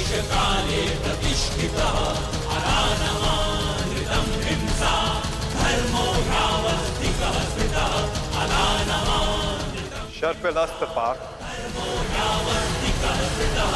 काले प्रतिष्ठितः अनानमानृतं हिंसा धर्मो यावस्तिकः स्मृतः अनानमानृतं शर्फिलस्त पाक धर्मो यावस्तिकः स्मृतः।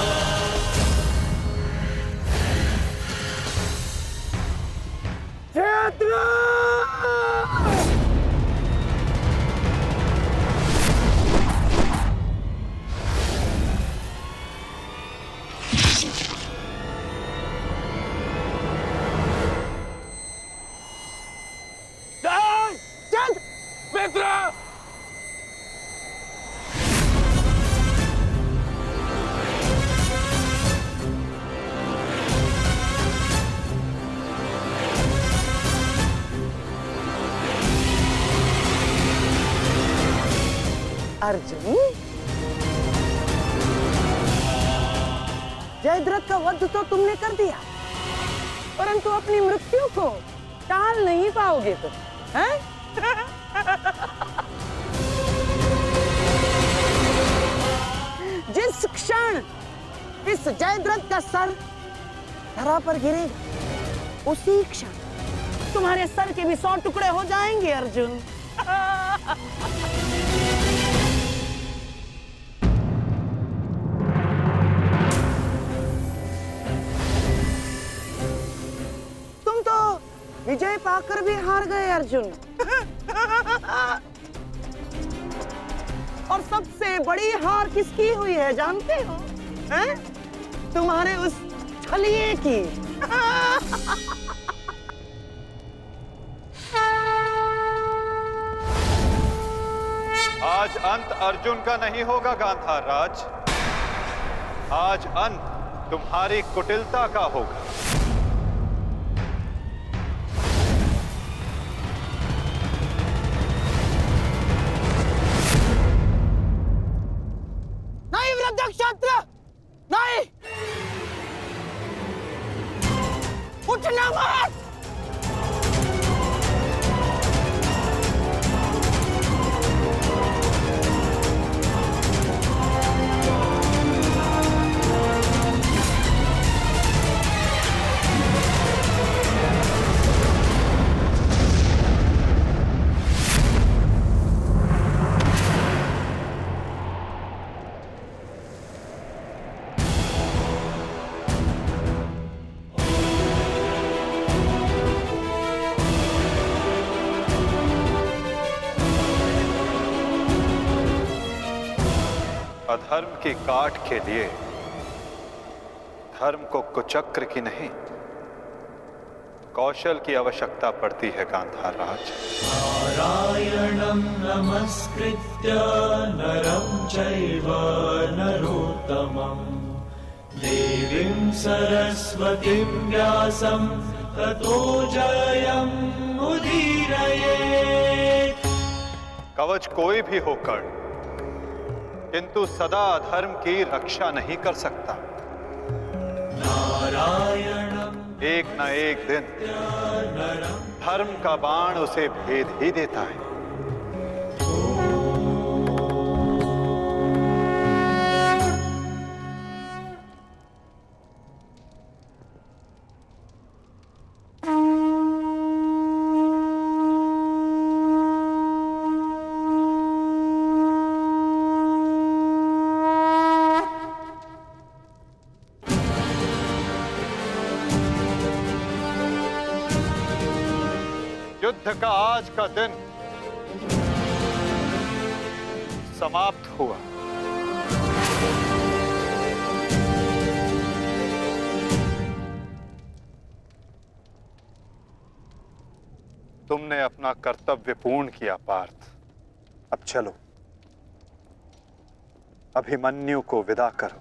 अर्जुन, जयद्रथ का वध तो तुमने कर दिया, परंतु अपनी मृत्यु को टाल नहीं पाओगे तुम, हैं? जिस क्षण इस जयद्रथ का सर धरा पर गिरेगा, उसी क्षण तुम्हारे सर के भी 100 टुकड़े हो जाएंगे अर्जुन। विजय पाकर भी हार गए अर्जुन। और सबसे बड़ी हार किसकी हुई है जानते हो? हैं? तुम्हारे उस छलिए की। आज अंत अर्जुन का नहीं होगा गांधार राज, आज अंत तुम्हारी कुटिलता का होगा। क्षत्र नहीं, उठना मत। अधर्म की काट के लिए धर्म को कुचक्र की नहीं, कौशल की आवश्यकता पड़ती है गांधार राज। नारायणं नमस्कृत्य नरं चैव नरोत्तमं देवीं सरस्वतीं व्यासं ततो जयमुदीरयेत्। कवच कोई भी होकर किंतु सदा अधर्म की रक्षा नहीं कर सकता। नारायणं एक न एक दिन धर्म का बाण उसे भेद ही देता है। युद्ध का आज का दिन समाप्त हुआ। तुमने अपना कर्तव्य पूर्ण किया पार्थ। अब चलो, अभिमन्यु को विदा करो।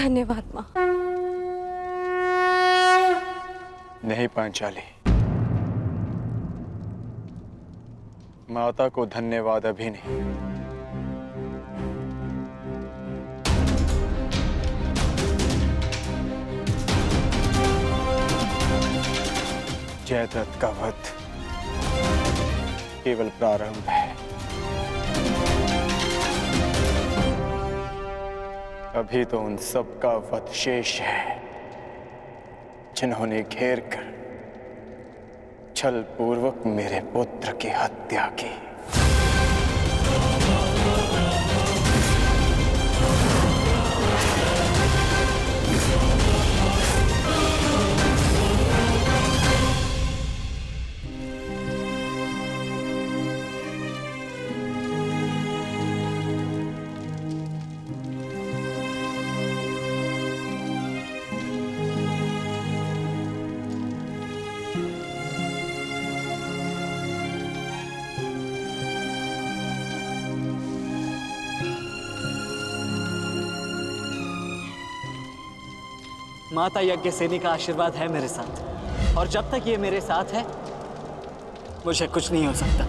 धन्यवाद माँ। नहीं पांचाली, माता को धन्यवाद अभी नहीं। जयद्रथ का वध केवल प्रारंभ है। अभी तो उन सब का वध शेष है जिन्होंने घेर कर छल पूर्वक मेरे पुत्र की हत्या की। माता यज्ञसेनी का आशीर्वाद है मेरे साथ, और जब तक ये मेरे साथ है मुझे कुछ नहीं हो सकता।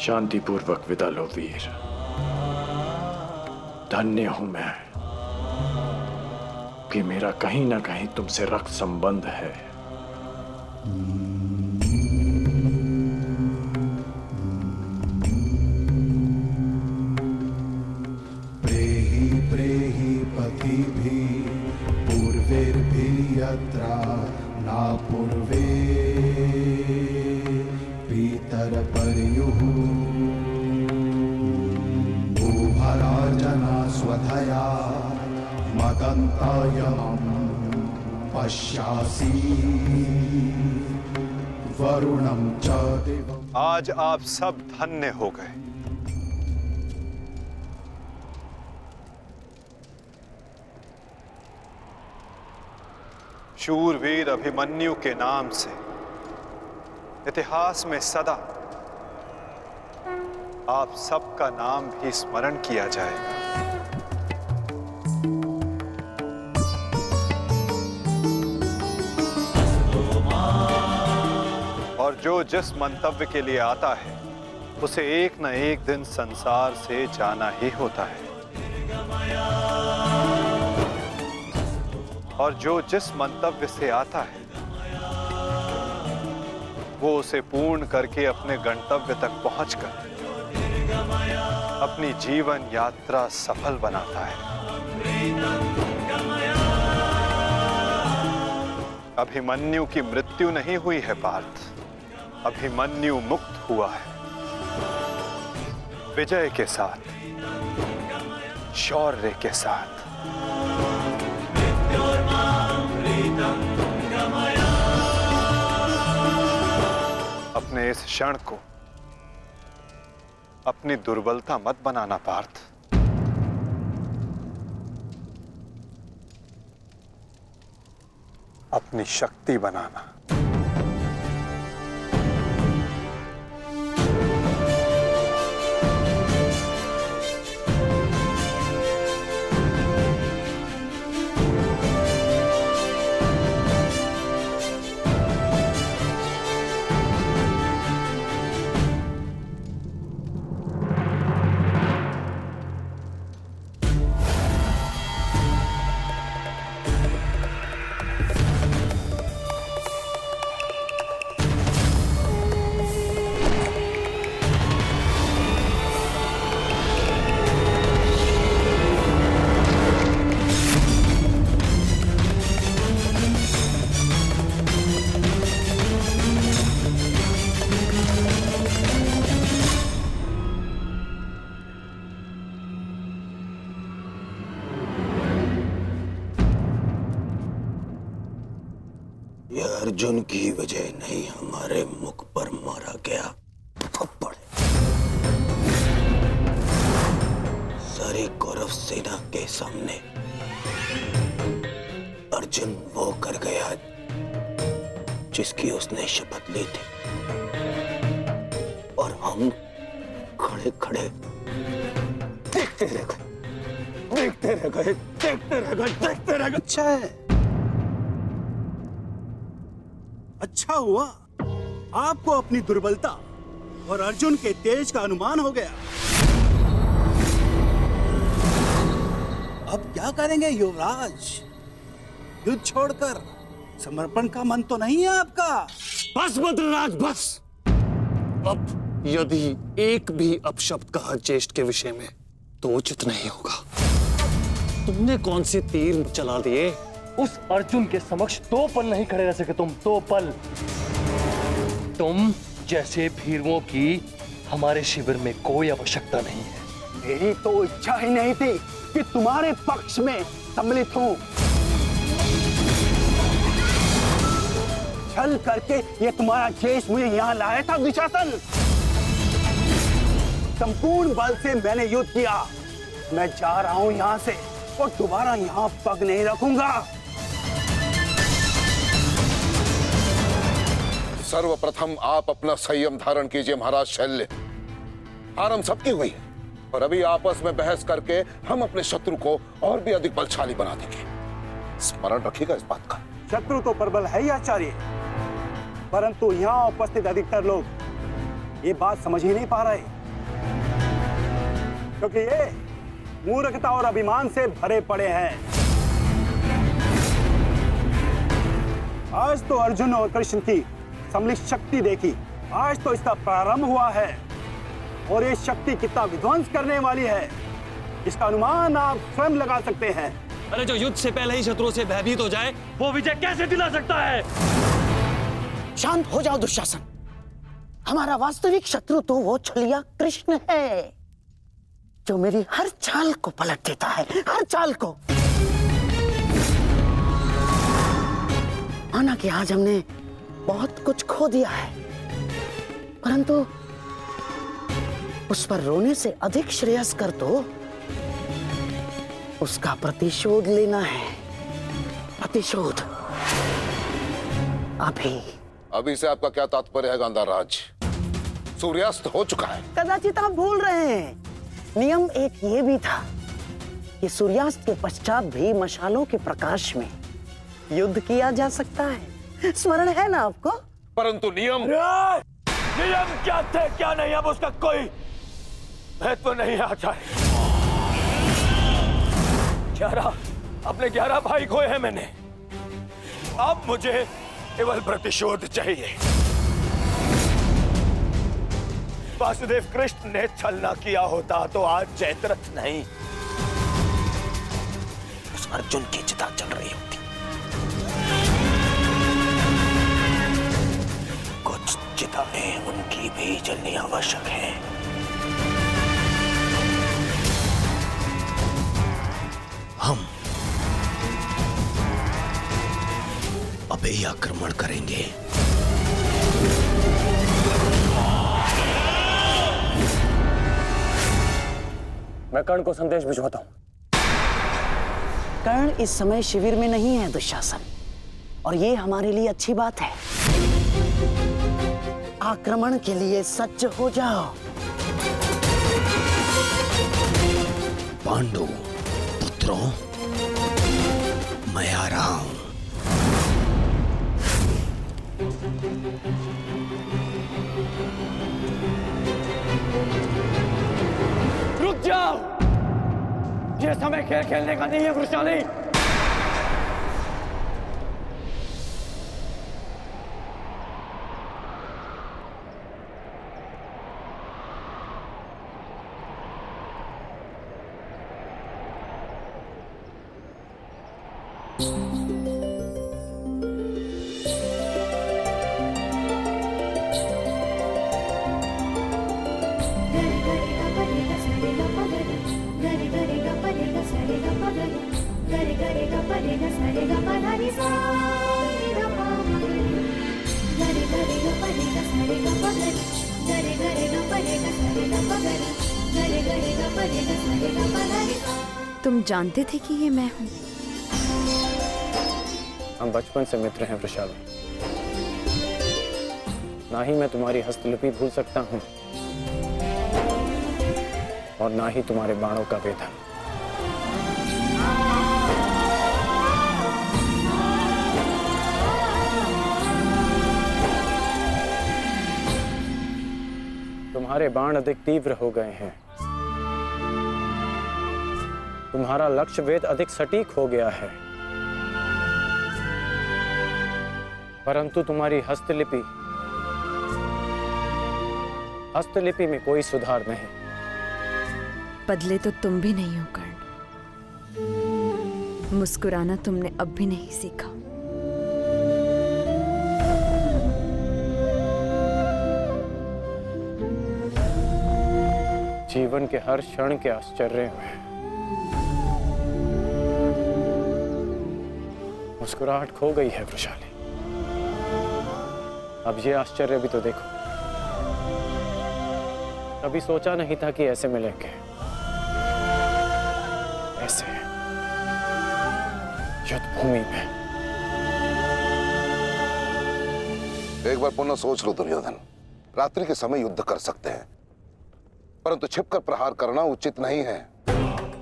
शांतिपूर्वक विदा लो वीर। धन्य हूं मैं कि मेरा कहीं ना कहीं तुमसे रक्त संबंध है। प्रेहि प्रेहि पतिभिः पूर्वैर्भिः यत्रा न पूर्वे पितरपर्युः भूभराजना स्वधया मदन्तायमं पश्यासि वरुणं च देवम्। आज आप सब धन्य हो गए। शूरवीर अभिमन्यु के नाम से इतिहास में सदा आप सबका नाम भी स्मरण किया जाएगा। और जो जिस मंतव्य के लिए आता है उसे एक न एक दिन संसार से जाना ही होता है, और जो जिस मंतव्य से आता है वो उसे पूर्ण करके अपने गंतव्य तक पहुंचकर अपनी जीवन यात्रा सफल बनाता है। अभिमन्यु की मृत्यु नहीं हुई है पार्थ, अभिमन्यु मुक्त हुआ है विजय के साथ, शौर्य के साथ। अपने इस क्षण को अपनी दुर्बलता मत बनाना पार्थ। अपनी शक्ति बनाना। अर्जुन की वजह नहीं, हमारे मुख पर मारा गया थप्पड़ सारी कौरव सेना के सामने अर्जुन वो कर गया जिसकी उसने शपथ ली थी, और हम खड़े खड़े देखते रह गए, देखते रह गए, देखते रह गए, देखते रह गए। अच्छा है, अच्छा हुआ आपको अपनी दुर्बलता और अर्जुन के तेज का अनुमान हो गया। अब क्या करेंगे युवराज? युद्ध छोड़कर समर्पण का मन तो नहीं है आपका? बस बद्रराज बस। अब यदि एक भी अपशब्द कहा ज्येष्ठ के विषय में तो उचित नहीं होगा। तुमने कौन से तीर चला दिए? उस अर्जुन के समक्ष 2 पल नहीं खड़े रह सके तुम, 2 पल। तुम जैसे भीरुओं की हमारे शिविर में कोई आवश्यकता नहीं है। मेरी तो इच्छा ही नहीं थी कि तुम्हारे पक्ष में सम्मिलित हूं। छल करके ये तुम्हारा ज्येष्ठ मुझे यहाँ लाया था दुशासन। संपूर्ण बल से मैंने युद्ध किया। मैं जा रहा हूं यहाँ से और दोबारा यहाँ पग नहीं रखूंगा। सर्वप्रथम आप अपना संयम धारण कीजिए महाराज शैल्य। हार हम सबकी हुई है और अभी आपस में बहस करके हम अपने शत्रु को और भी अधिक बलशाली बना देंगे। स्मरण रखिएगा इस बात का। शत्रु तो प्रबल है ही आचार्य, परंतु यहाँ उपस्थित अधिकतर लोग ये बात समझ ही नहीं पा रहे, क्योंकि ये मूर्खता और अभिमान से भरे पड़े हैं। आज तो अर्जुन और कृष्ण की सम्मिलित शक्ति देखी, आज तो इसका प्रारंभ हुआ है और ये शक्ति कितना विध्वंस करने वाली है इसका अनुमान आप स्वयं लगा सकते हैं। अरे जो युद्ध से पहले ही शत्रुओं से भयभीत हो जाए वो विजय कैसे दिला सकता है? शांत हो जाओ दुशासन। हमारा वास्तविक शत्रु तो वो छलिया कृष्ण है जो मेरी हर चाल को पलट देता है, हर चाल को। माना कि आज हमने बहुत कुछ खो दिया है, परंतु उस पर रोने से अधिक श्रेयस्कर तो उसका प्रतिशोध लेना है। प्रतिशोध अभी से आपका क्या तात्पर्य है गांधार राज? सूर्यास्त हो चुका है। कदाचित आप भूल रहे हैं, नियम एक ये भी था कि सूर्यास्त के पश्चात भी मशालों के प्रकाश में युद्ध किया जा सकता है। स्मरण है ना आपको? परंतु नियम क्या थे क्या नहीं, अब उसका कोई महत्व नहीं आचार्य। 11 अपने 11 भाई खोए हैं मैंने, अब मुझे केवल प्रतिशोध चाहिए। वासुदेव कृष्ण ने छल ना किया होता तो आज जयद्रथ नहीं उस अर्जुन की चिता चल रही होती। कुछ चिताएं उनकी भी जलनी आवश्यक है। हम अभी आक्रमण करेंगे। मैं कर्ण को संदेश भिजवाता हूं। कर्ण इस समय शिविर में नहीं है दुशासन, और ये हमारे लिए अच्छी बात है। आक्रमण के लिए सज्ज हो जाओ। पांडु पुत्रों, मैं आ रहा हूं। रुक जाओ, ये समय खेल खेलने का नहीं है वृषाली। तुम जानते थे कि ये मैं हूँ? हम बचपन से मित्र हैं वृषाली। ना ही मैं तुम्हारी हस्तलिपि भूल सकता हूँ और ना ही तुम्हारे बाणों का वेदन। तुम्हारे बाण अधिक तीव्र हो गए हैं। तुम्हारा लक्ष्य वेद अधिक सटीक हो गया है, परंतु तुम्हारी हस्तलिपि में कोई सुधार नहीं। बदले तो तुम भी नहीं हो कर्ण। मुस्कुराना तुमने अब भी नहीं सीखा। जीवन के हर क्षण के आश्चर्य में मुस्कुराहट खो गई है वृषाली। अब ये आश्चर्य भी तो देखो। कभी सोचा नहीं था कि ऐसे मिलेंगे, ऐसे युद्ध भूमि में। एक बार पुनः सोच लो दुर्योधन। रात्रि के समय युद्ध कर सकते हैं, परंतु छिपकर प्रहार करना उचित नहीं है।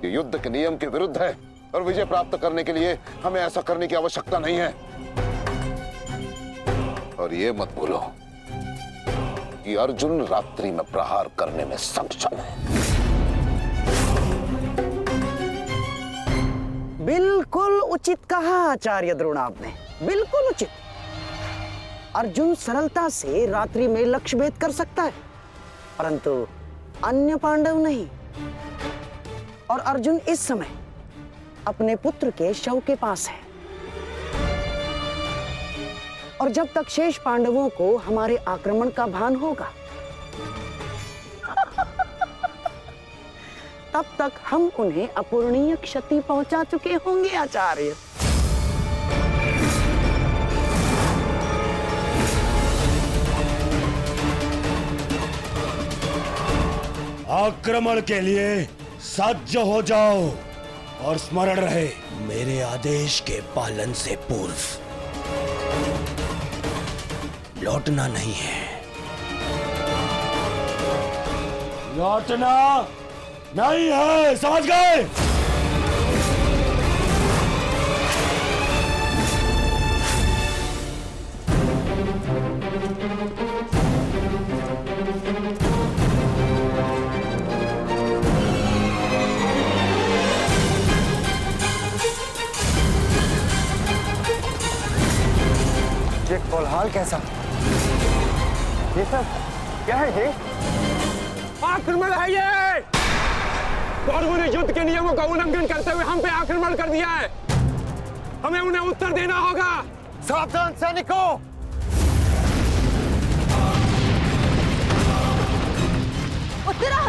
ये युद्ध के नियम के विरुद्ध है और विजय प्राप्त करने के लिए हमें ऐसा करने की आवश्यकता नहीं है। और ये मत भूलो कि अर्जुन रात्रि में प्रहार करने में सक्षम है। बिल्कुल उचित कहा आचार्य द्रोण आपने, बिल्कुल उचित। अर्जुन सरलता से रात्रि में लक्ष्य भेद कर सकता है, परंतु अन्य पांडव नहीं। और अर्जुन इस समय अपने पुत्र के शव के पास है, और जब तक शेष पांडवों को हमारे आक्रमण का भान होगा तब तक हम उन्हें अपूरणीय क्षति पहुंचा चुके होंगे आचार्य। आक्रमण के लिए सज्ज हो जाओ और स्मरण रहे, मेरे आदेश के पालन से पूर्व लौटना नहीं है। लौटना नहीं है, समझ गए? ये कोलाहल कैसा? ये सब क्या है? ये आक्रमण है। ये कौरवों ने युद्ध के नियमों का उल्लंघन करते हुए हम पे आक्रमण कर दिया है। हमें उन्हें उत्तर देना होगा। सावधान सैनिकों! उत्तरा,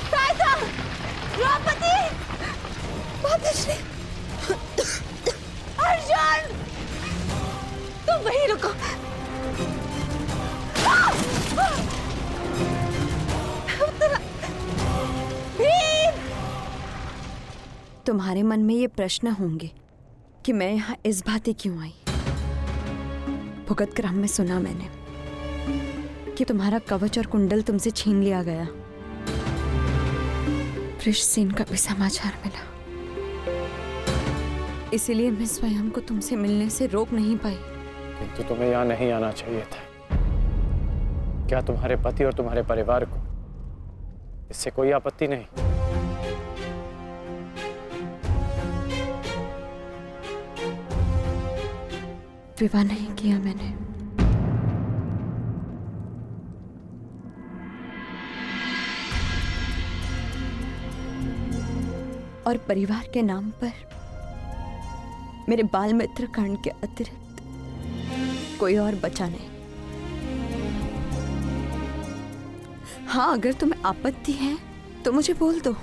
सायसा, द्रौपदी, मातश्री, अर्जुन, तुम वहीं रुको। उत्तरा, भीम! तुम्हारे मन में ये प्रश्न होंगे कि मैं यहाँ इस भांति क्यों आई। भुगत क्रम में सुना मैंने कि तुम्हारा कवच और कुंडल तुमसे छीन लिया गया। वृषसेन का भी समाचार मिला, इसीलिए मैं स्वयं को तुमसे मिलने से रोक नहीं पाई। किंतु तुम्हें यहाँ नहीं आना चाहिए था। क्या तुम्हारे पति और तुम्हारे परिवार को इससे कोई आपत्ति नहीं? विवाह नहीं किया मैंने। और परिवार के नाम पर मेरे बाल मित्र कर्ण के अतिरिक्त कोई और बचा नहीं। हाँ, अगर तुम्हें आपत्ति है तो मुझे बोल दो,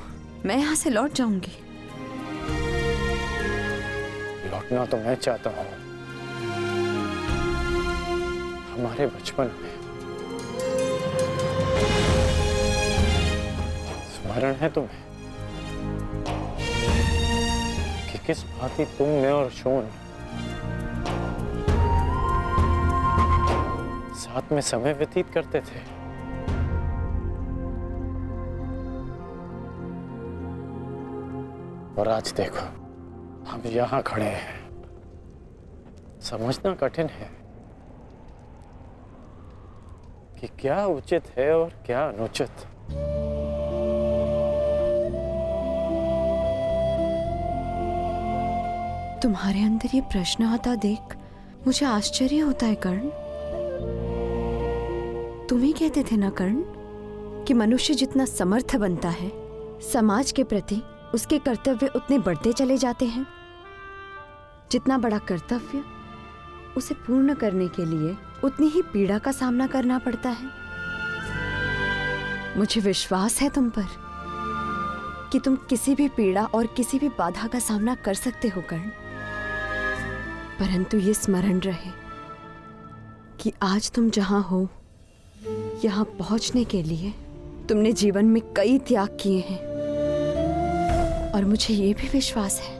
मैं यहां से लौट जाऊंगी। लौटना तो मैं चाहता हूं। हमारे बचपन में स्मरण है तुम्हें? किस भांति तुम मैं और शोन साथ में समय व्यतीत करते थे। और आज देखो हम यहां खड़े हैं। समझना कठिन है कि क्या उचित है और क्या अनुचित। तुम्हारे अंदर ये प्रश्न आता देख मुझे आश्चर्य होता है कर्ण। तुम ही कहते थे ना कर्ण कि मनुष्य जितना समर्थ बनता है समाज के प्रति उसके कर्तव्य उतने बढ़ते चले जाते हैं। जितना बड़ा कर्तव्य उसे पूर्ण करने के लिए उतनी ही पीड़ा का सामना करना पड़ता है। मुझे विश्वास है तुम पर कि तुम किसी भी पीड़ा और किसी भी बाधा का सामना कर सकते हो कर्ण। परंतु ये स्मरण रहे कि आज तुम जहां हो यहां पहुंचने के लिए तुमने जीवन में कई त्याग किए हैं। और मुझे ये भी विश्वास है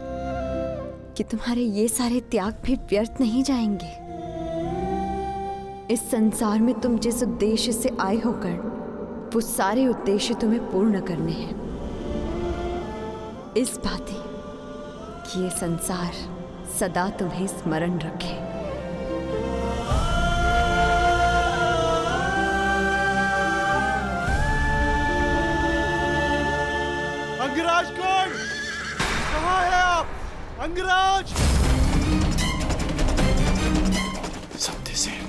कि तुम्हारे ये सारे त्याग भी व्यर्थ नहीं जाएंगे। इस संसार में तुम जिस उद्देश्य से आए हो कर्ण वो सारे उद्देश्य तुम्हें पूर्ण करने हैं। इस भांति कि ये संसार सदा तुम्हें स्मरण रखे। अंगराज कौन? कहाँ है आप? अंगराज! सत्यसेन।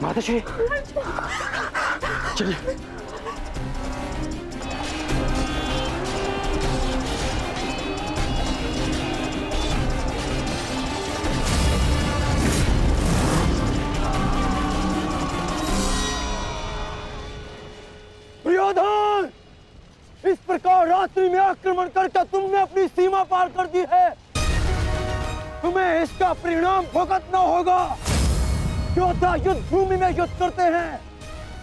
माताश्री चलिए। दुर्योधन, इस प्रकार रात्रि में आक्रमण करके तुमने अपनी सीमा पार कर दी है। तुम्हें इसका परिणाम भुगतना होगा। योद्धा युद्ध भूमि में युद्ध करते हैं,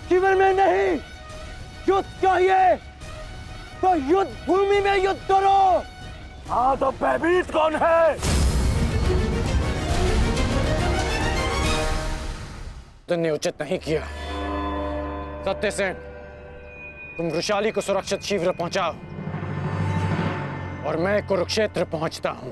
शिविर में नहीं। युद्ध चाहिए तो युद्ध भूमि में युद्ध करो। हाँ तो भयभीत कौन है? तुमने उचित नहीं किया। सत्यसेन, तुम वृषाली को सुरक्षित शीघ्र पहुंचाओ और मैं कुरुक्षेत्र पहुंचता हूं।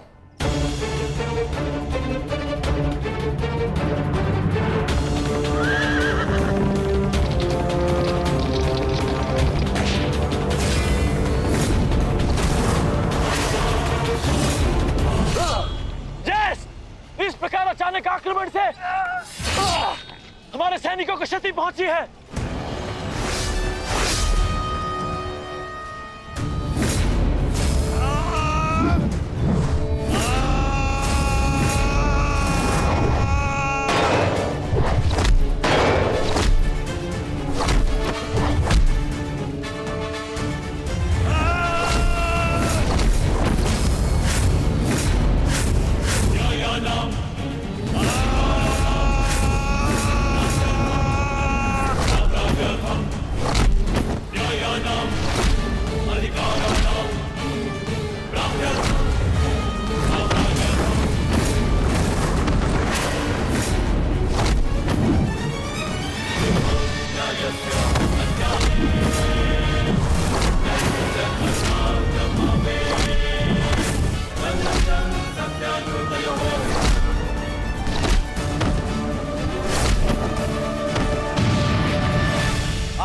इस प्रकार अचानक आक्रमण से हमारे सैनिकों को क्षति पहुंची है।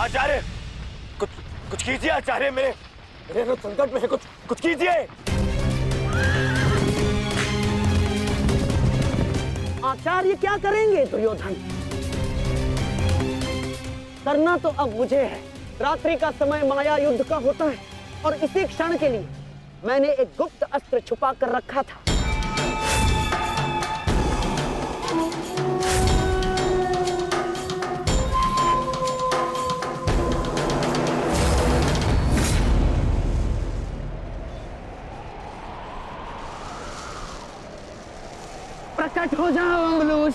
आचार्य, कुछ कीजिए आचार्य। मेरे रथ संकट में है, कुछ कीजिए। आचार्य क्या करेंगे दुर्योधन? करना तो अब मुझे है। रात्रि का समय माया युद्ध का होता है और इसी क्षण के लिए मैंने एक गुप्त अस्त्र छुपा कर रखा था। प्रकट हो जाओ अम्बलूस।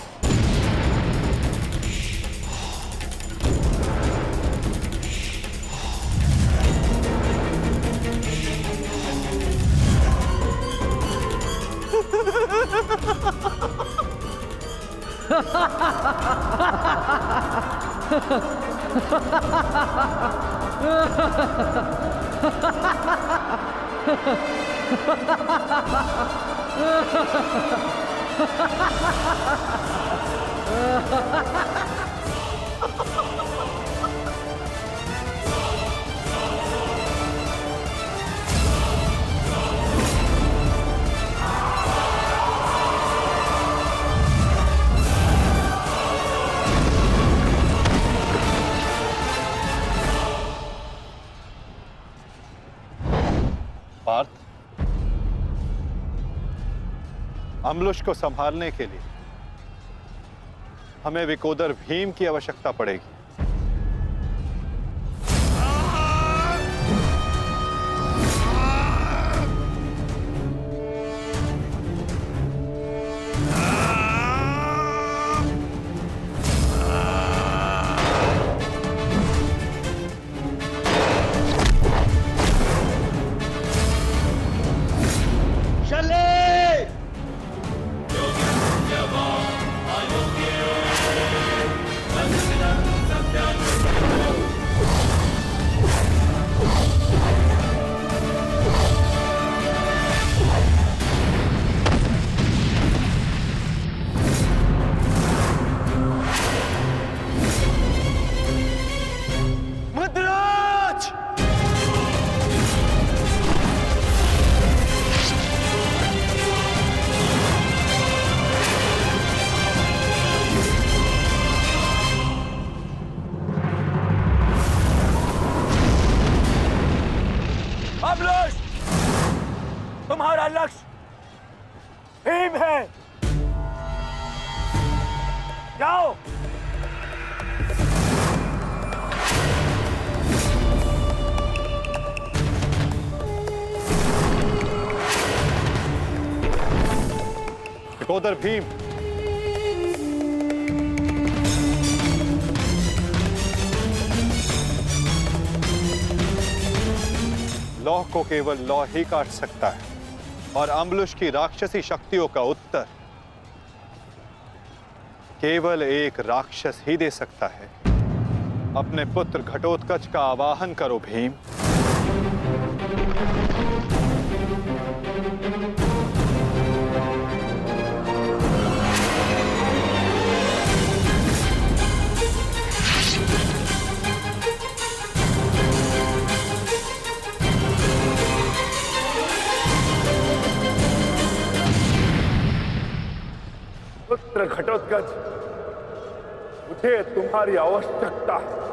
पार्थ, अम्बुलुश को संभालने के लिए हमें विकोदर भीम की आवश्यकता पड़ेगी। तुम्हारा लक्ष्य भीम है। जाओ। विकोदर भीम, लौह को केवल लौह ही काट सकता है और अम्बुलुश की राक्षसी शक्तियों का उत्तर केवल एक राक्षस ही दे सकता है। अपने पुत्र घटोत्कच का आवाहन करो भीम। पुत्र घटोत्कच, मुझे तुम्हारी आवश्यकता है।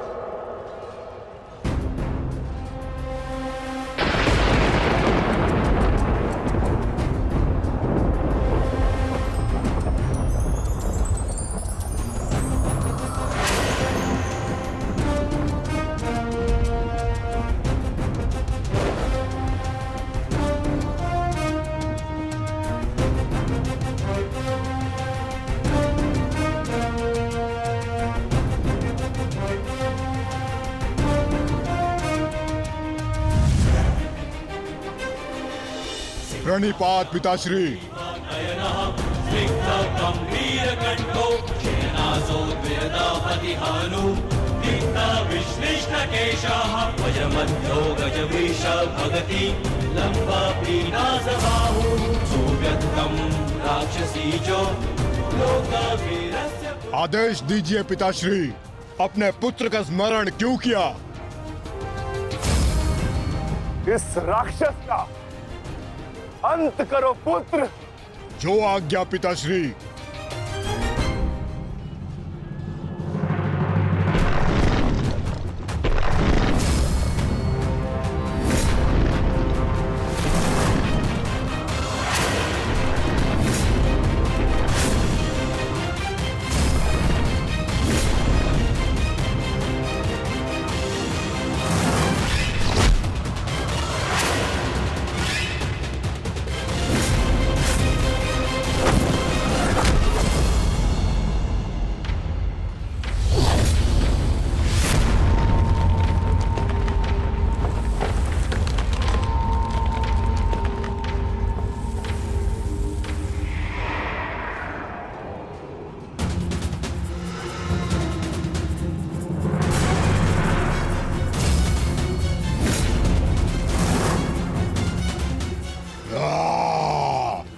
प्रणिपात पिताश्री। आदेश दीजिए पिताश्री, अपने पुत्र का स्मरण क्यों किया? इस राक्षस का अंत करो पुत्र। जो आज्ञा पिताश्री।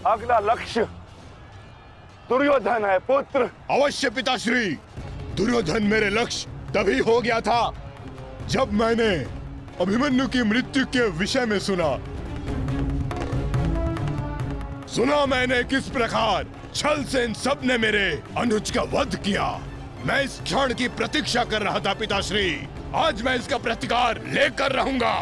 अगला लक्ष्य दुर्योधन है पुत्र। अवश्य पिताश्री। दुर्योधन मेरे लक्ष्य तभी हो गया था जब मैंने अभिमन्यु की मृत्यु के विषय में सुना मैंने किस प्रकार छल से इन सब ने मेरे अनुज का वध किया। मैं इस क्षण की प्रतीक्षा कर रहा था पिताश्री। आज मैं इसका प्रतिकार लेकर रहूंगा।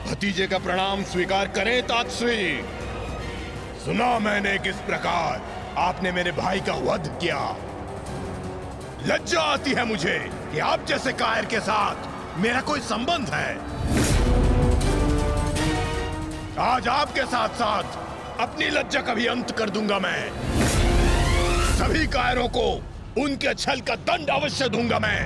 भतीजे का प्रणाम स्वीकार करें तातश्री। सुना मैंने किस प्रकार आपने मेरे भाई का वध किया। लज्जा आती है मुझे कि आप जैसे कायर के साथ मेरा कोई संबंध है। आज आपके साथ साथ अपनी लज्जा का भी अंत कर दूंगा। मैं सभी कायरों को उनके छल का दंड अवश्य दूंगा। मैं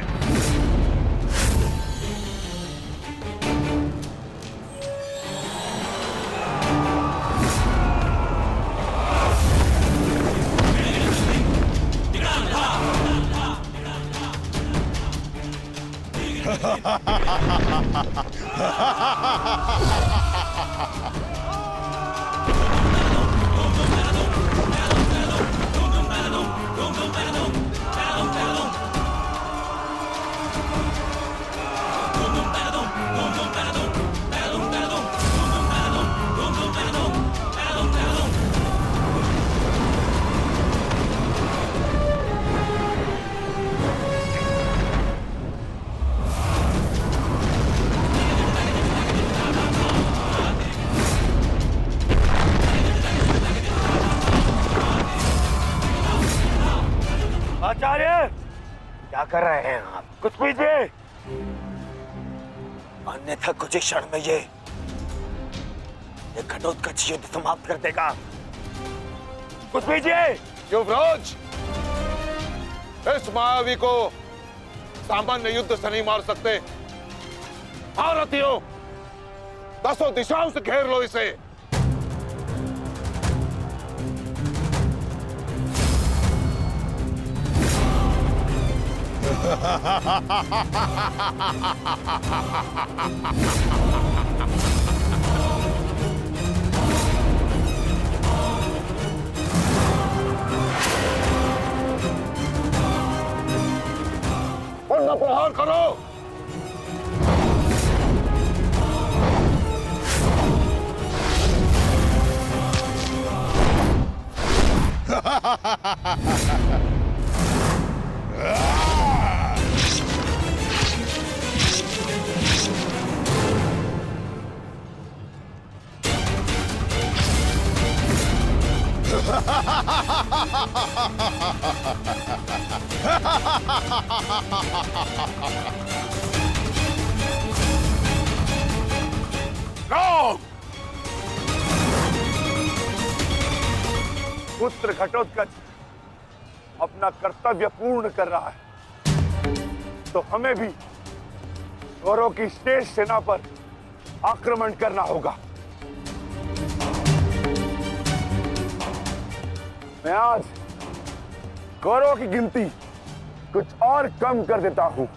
आचार्य क्या कर रहे हैं आप? कुछ पीजिए, अन्यथा कुछ ही क्षण में ये घटोत्कच युद्ध समाप्त कर देगा। कुछ पीजिए। युवराज, इस मायावी को सामान्य युद्ध से नहीं मार सकते। भारतीयों, 10 दिशाओं से घेर लो इसे। उनका प्रहार करो। पुत्र घटोत्कच अपना कर्तव्य पूर्ण कर रहा है, तो हमें भी कौरवों की शेष सेना पर आक्रमण करना होगा। मैं आज करों की गिनती कुछ और कम कर देता हूं।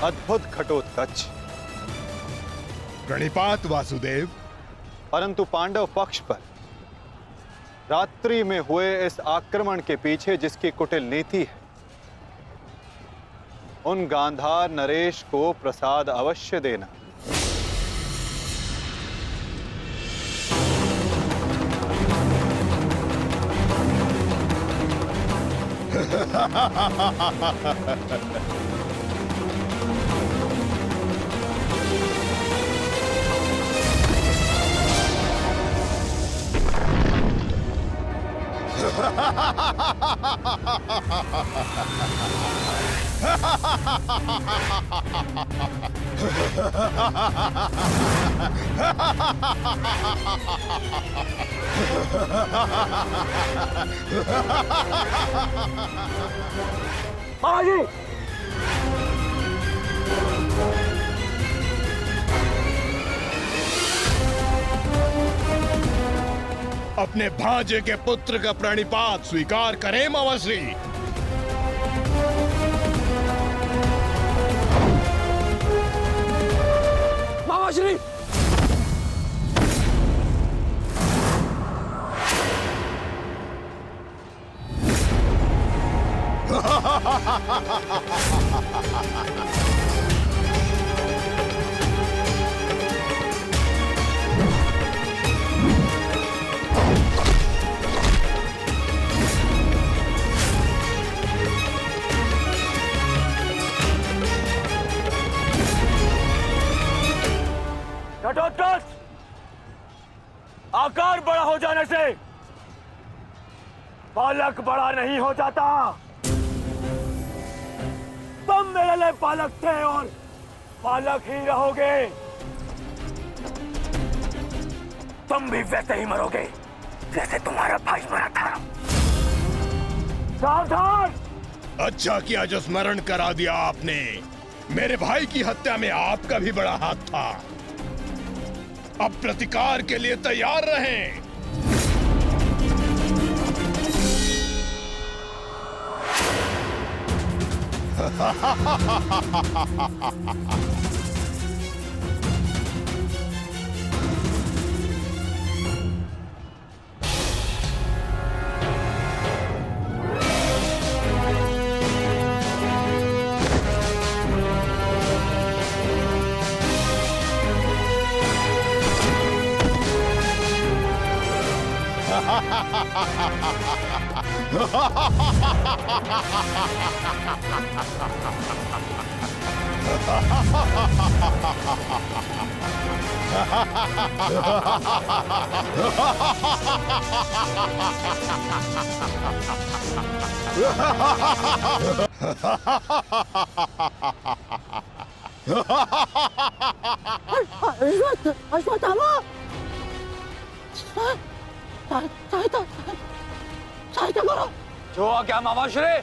अद्भुत घटोत्कच। प्रणिपात वासुदेव। परंतु पांडव पक्ष पर रात्रि में हुए इस आक्रमण के पीछे जिसकी कुटिल नीति है, उन गांधार नरेश को प्रसाद अवश्य देना। महाराज जी, अपने भांजे के पुत्र का प्रणिपात स्वीकार करें मामाश्री। मामाश्री, घटोत्कच, आकार बड़ा हो जाने से बालक बड़ा नहीं हो जाता। तुम मेरे लिए बालक थे और बालक ही रहोगे। तुम भी वैसे ही मरोगे जैसे तुम्हारा भाई मरा था। सावधान! अच्छा किया जो स्मरण करा दिया आपने। मेरे भाई की हत्या में आपका भी बड़ा हाथ था। अब प्रतिकार के लिए तैयार रहें। अश्वत्थामा, सहायता करो। जो आ गया मामाश्री।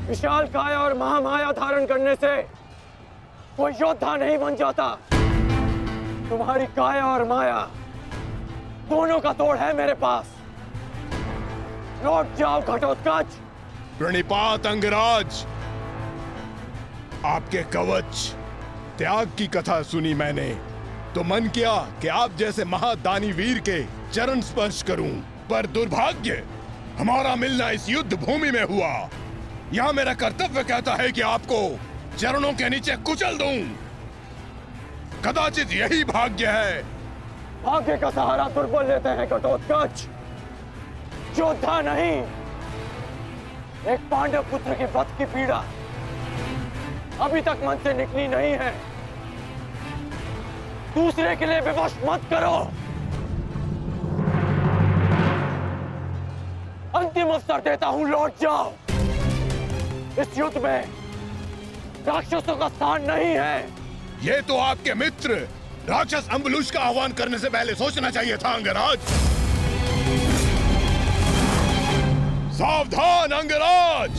विशाल काया और महामाया धारण करने से कोई योद्धा नहीं बन जाता। तुम्हारी काया और माया दोनों का तोड़ है मेरे पास। लौट जाओ घटोत्कच। प्रणिपात अंगराज, आपके कवच त्याग की कथा सुनी मैंने तो मन किया कि आप जैसे महादानी वीर के चरण स्पर्श करूं, पर दुर्भाग्य हमारा मिलना इस युद्ध भूमि में हुआ। यहाँ मेरा कर्तव्य कहता है कि आपको चरणों के नीचे कुचल दूं। कदाचित यही भाग्य है। भाग्य का सहारा दुर्बल लेते हैं घटोत्कच, योद्धा नहीं। एक पांडव पुत्र के वध की पीड़ा अभी तक मन से निकली नहीं है। दूसरे के लिए विवश मत करो। अंतिम अवसर देता हूं, लौट जाओ। इस युद्ध में राक्षसों का स्थान नहीं है। ये तो आपके मित्र राक्षस अम्बुलुष का आह्वान करने से पहले सोचना चाहिए था अंगराज। सावधान अंगराज।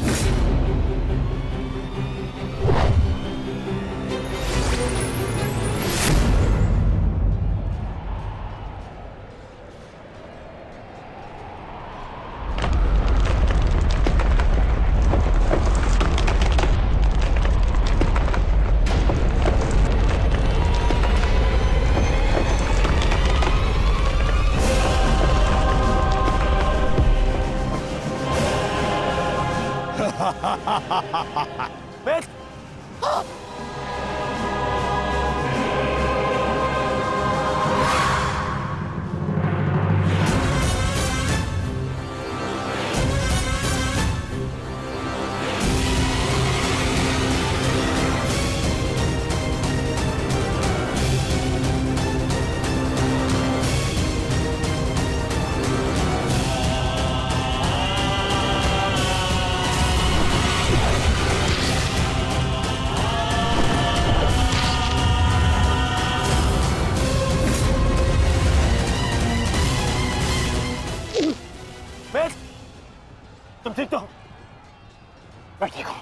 तुम ठीक तो हो? मैं ठीक हूं।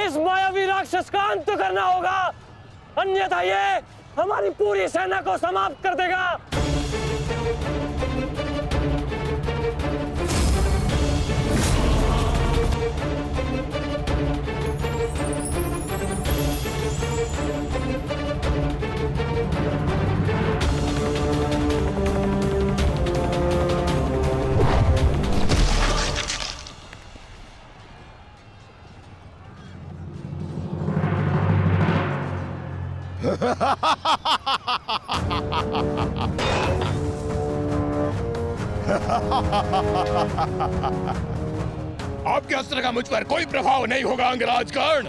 इस मायावी राक्षस का अंत करना होगा, अन्यथा ये हमारी पूरी सेना को समाप्त कर देगा। आपके अस्त्र का मुझ पर कोई प्रभाव नहीं होगा अंगराज कर्ण।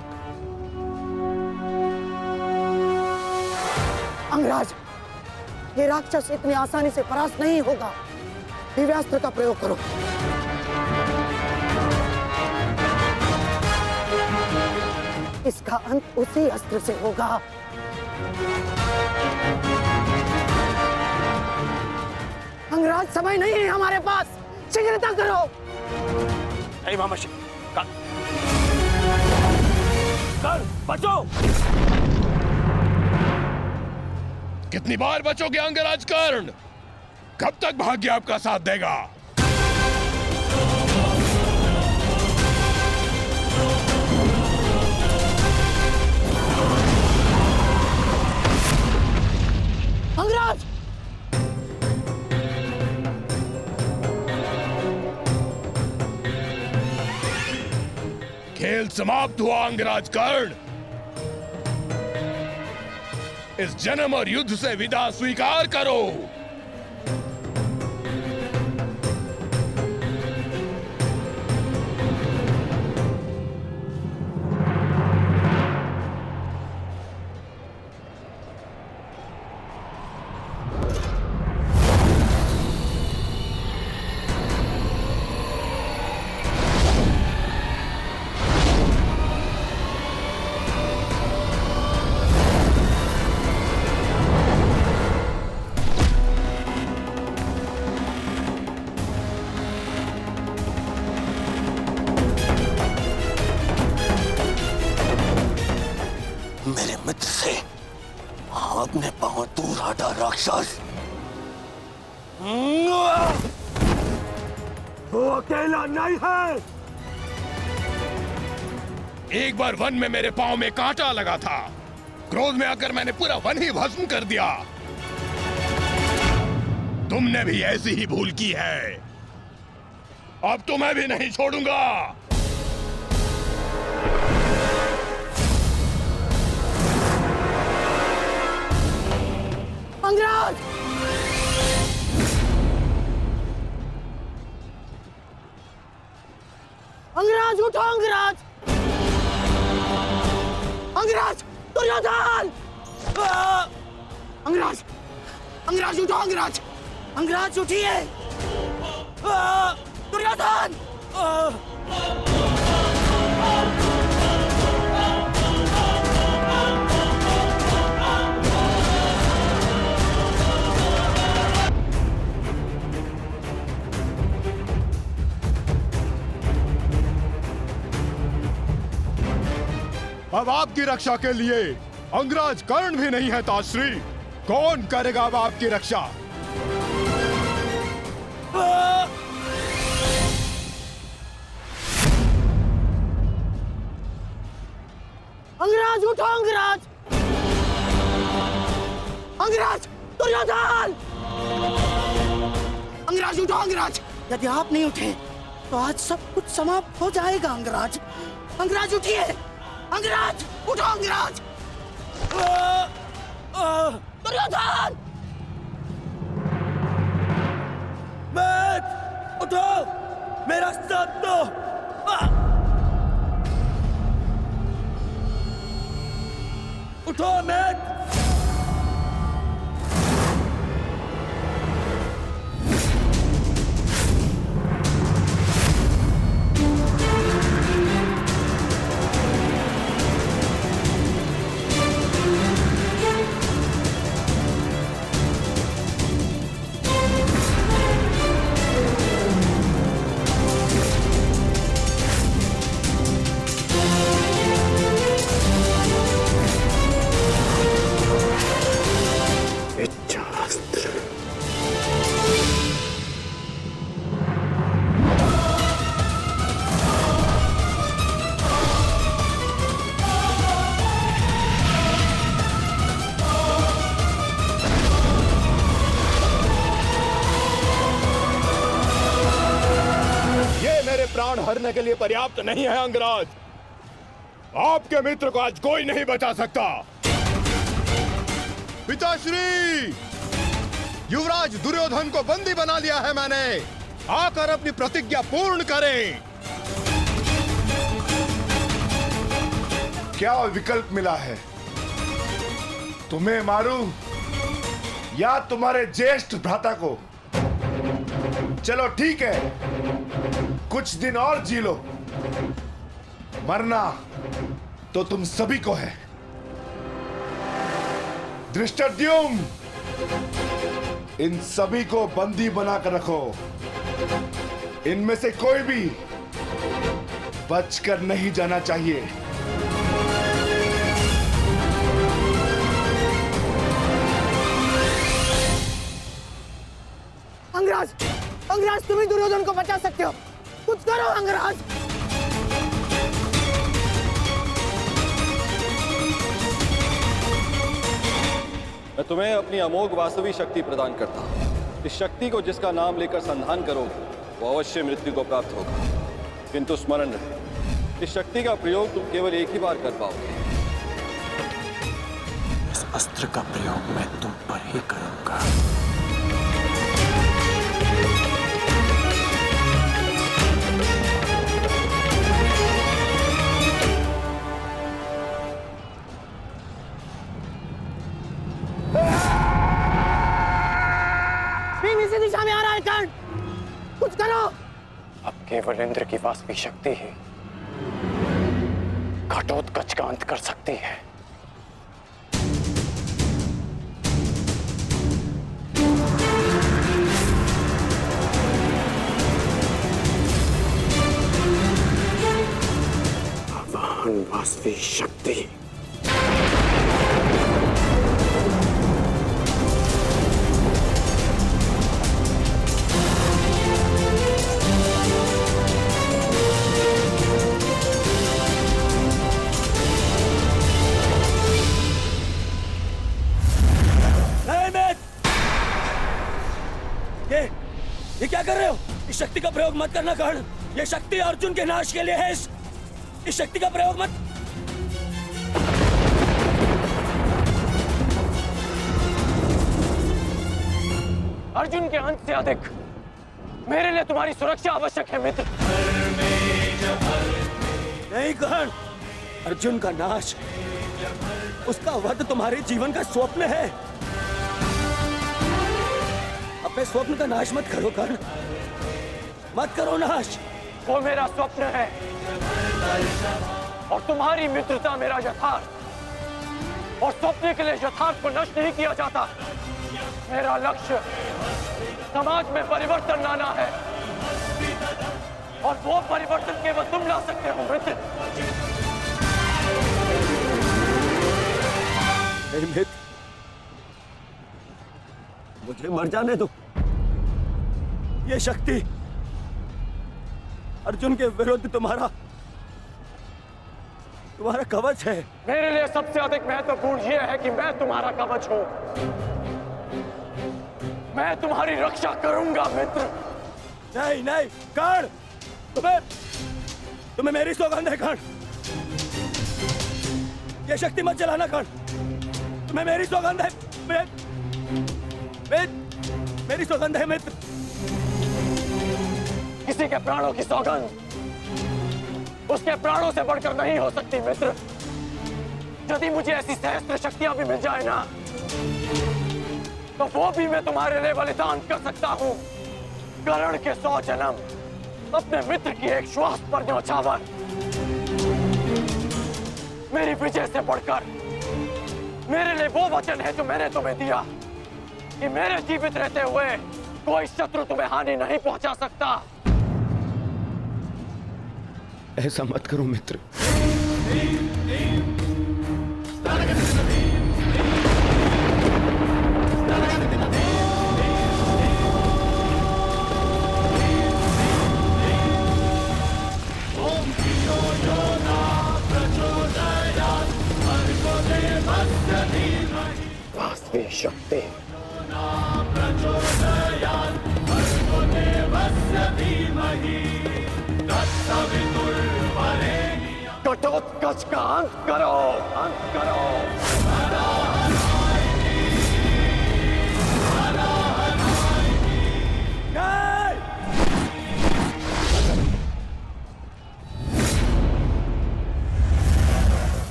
अंगराज, ये राक्षस इतनी आसानी से परास्त नहीं होगा। दिव्यास्त्र का प्रयोग करो। इसका अंत उसी अस्त्र से होगा। अंगराज, समय नहीं है हमारे पास, शीघ्रता करो। बचो। कितनी बार बचोगे अंगराज कर्ण? कब तक भाग्य आपका साथ देगा? अंगराज, खेल समाप्त हुआ अंगराज कर्ण। इस जन्म और युद्ध से विदा स्वीकार करो। अपने पांव दूर हटा राक्षस। वो अकेला नहीं है। एक बार वन में मेरे पांव में कांटा लगा था, क्रोध में आकर मैंने पूरा वन ही भस्म कर दिया। तुमने भी ऐसी ही भूल की है, अब तो मैं भी नहीं छोड़ूंगा। अंगराज! अंगराज उठो अंगराज! अंगराज! दुर्योधन! अंगराज! अंगराज उठो अंगराज! अंगराज उठिए! दुर्योधन! अब आपकी रक्षा के लिए अंगराज कर्ण भी नहीं है ताश्री। कौन करेगा अब आपकी रक्षा? अंगराज उठो अंगराज! अंगराज! दुर्योधन! अंगराज उठो अंगराज! यदि आप नहीं उठे तो आज सब कुछ समाप्त हो जाएगा अंगराज। अंगराज उठिए! अंगराज उठो अंगराज! दुर्योधन! बैठ! उठो! मेरा साथ दो! उठो मैट! प्राण हरने के लिए पर्याप्त नहीं है अंगराज। आपके मित्र को आज कोई नहीं बचा सकता। पिताश्री, युवराज दुर्योधन को बंदी बना लिया है मैंने। आकर अपनी प्रतिज्ञा पूर्ण करें। क्या विकल्प मिला है? तुम्हें मारूं या तुम्हारे ज्येष्ठ भ्राता को? चलो ठीक है, कुछ दिन और जी लो। मरना तो तुम सभी को है। धृष्टद्युम्न, इन सभी को बंदी बनाकर रखो। इनमें से कोई भी बचकर नहीं जाना चाहिए। अंगराज, अंगराज तुम ही दुर्योधन को बचा सकते हो। कुछ करो अंगराज। मैं तुम्हें अपनी अमोघ वास्तविक शक्ति प्रदान करता हूँ। इस शक्ति को जिसका नाम लेकर संधान करोगे वो अवश्य मृत्यु को प्राप्त होगा। किंतु स्मरण रहे, इस शक्ति का प्रयोग तुम केवल एक ही बार कर पाओगे। इस अस्त्र का प्रयोग मैं तुम पर ही करूंगा। इसी दिशा में आ रहा है कर्ण, कुछ करो। अब केवल इंद्र की वास्तविक शक्ति ही घटोत्कच का अंत कर सकती है। आवाहन वास्तविक शक्ति। शक्ति का प्रयोग मत करना कर्ण। ये शक्ति अर्जुन के नाश के लिए है। इस शक्ति का प्रयोग मत। अर्जुन के अंत से अधिक मेरे लिए तुम्हारी सुरक्षा आवश्यक है मित्र। नहीं कर्ण, अर्जुन का नाश, उसका वध तुम्हारे जीवन का स्वप्न है। अपने स्वप्न का नाश मत करो कर्ण, मत करो नाश। वो मेरा स्वप्न है और तुम्हारी मित्रता मेरा यथार्थ। और स्वप्न के लिए यथार्थ को नष्ट नहीं किया जाता। मेरा लक्ष्य समाज में परिवर्तन लाना है और वो परिवर्तन केवल तुम ला सकते हो मित्र। मित्र, मुझे मर जाने दो। ये शक्ति अर्जुन के विरुद्ध तुम्हारा कवच है। मेरे लिए सबसे अधिक महत्वपूर्ण यह है कि मैं तुम्हारा कवच हूं। मैं तुम्हारी रक्षा करूंगा मित्र। नहीं नहीं कर्ण, तुम्हें मेरी सौगंध है कर्ण। ये शक्ति मत चलाना कर्ण, तुम्हें मेरी सौगंध है। मेरी सौगंध है मित्र। किसी के प्राणों की सौगंध उसके प्राणों से बढ़कर नहीं हो सकती मित्र। यदि मुझे ऐसी सहस्त्र शक्तियां भी मिल जाए ना, तो वो भी मैं तुम्हारे लिए बलिदान कर सकता हूं। कर्ण के 100 जन्म, अपने मित्र की एक श्वास पर न्यौछावर। मेरी विजय से बढ़कर मेरे लिए वो वचन है जो मैंने तुम्हें दिया कि मेरे जीवित रहते हुए कोई शत्रु तुम्हें हानि नहीं पहुंचा सकता। ऐसा मत करो मित्र। वास्तविक शक्ति घटोत्कच का अंत करो, अंत करो।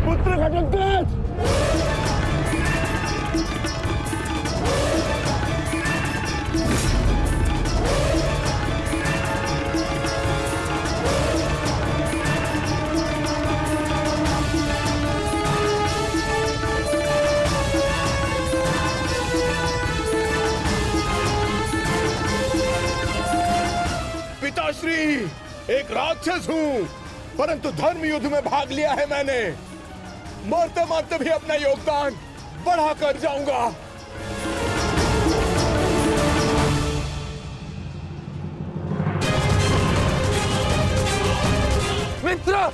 पुत्र घटोत्कच, पिताश्री, एक राक्षस हूं, परंतु धर्म युद्ध में भाग लिया है मैंने। मरते मरते भी अपना योगदान बढ़ाकर जाऊंगा। मित्र,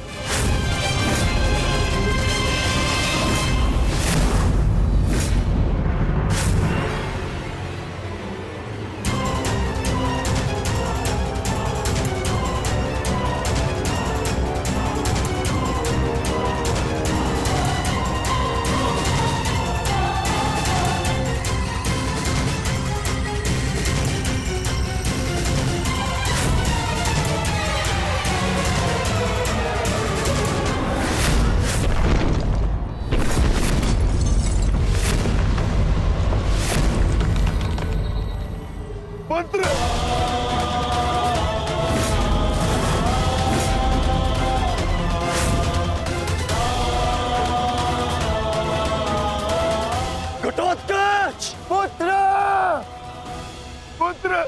घटोत्कच, पुत्र, पुत्र।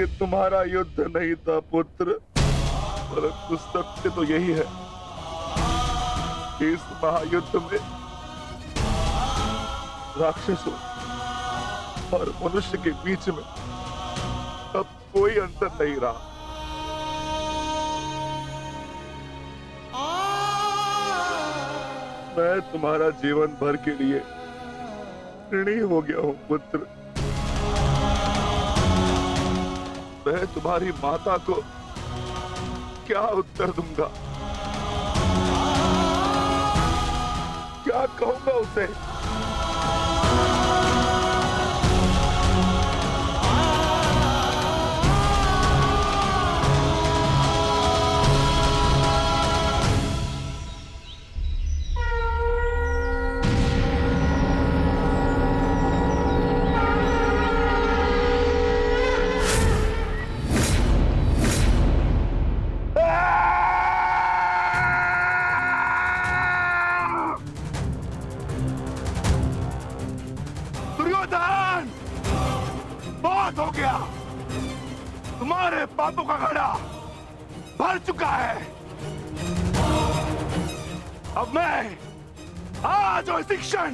ये तुम्हारा युद्ध नहीं था पुत्र, परंतु सत्य तो यही है कि इस महायुद्ध में राक्षसों और मनुष्य के बीच में अब कोई अंतर नहीं रहा। मैं तुम्हारा जीवन भर के लिए ऋणी हो गया हूं पुत्र। मैं तुम्हारी माता को क्या उत्तर दूंगा, क्या कहूंगा उसे? दुर्योधन, बहुत हो गया। तुम्हारे पापों का घड़ा भर चुका है। अब मैं आज और इसी क्षण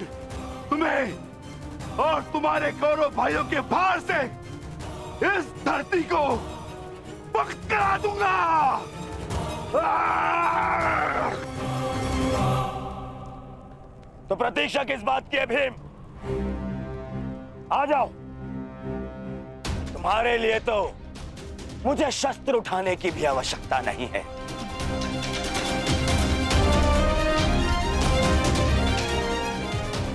तुम्हें और तुम्हारे कौरव भाइयों के भार से इस धरती को मुक्त करा दूंगा। तो प्रतीक्षा किस बात की है भीम? आ जाओ। तुम्हारे लिए तो मुझे शस्त्र उठाने की भी आवश्यकता नहीं है।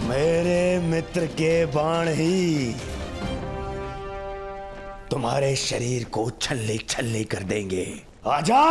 मेरे मित्र के बाण ही तुम्हारे शरीर को छल्ले छल्ले कर देंगे। आजा।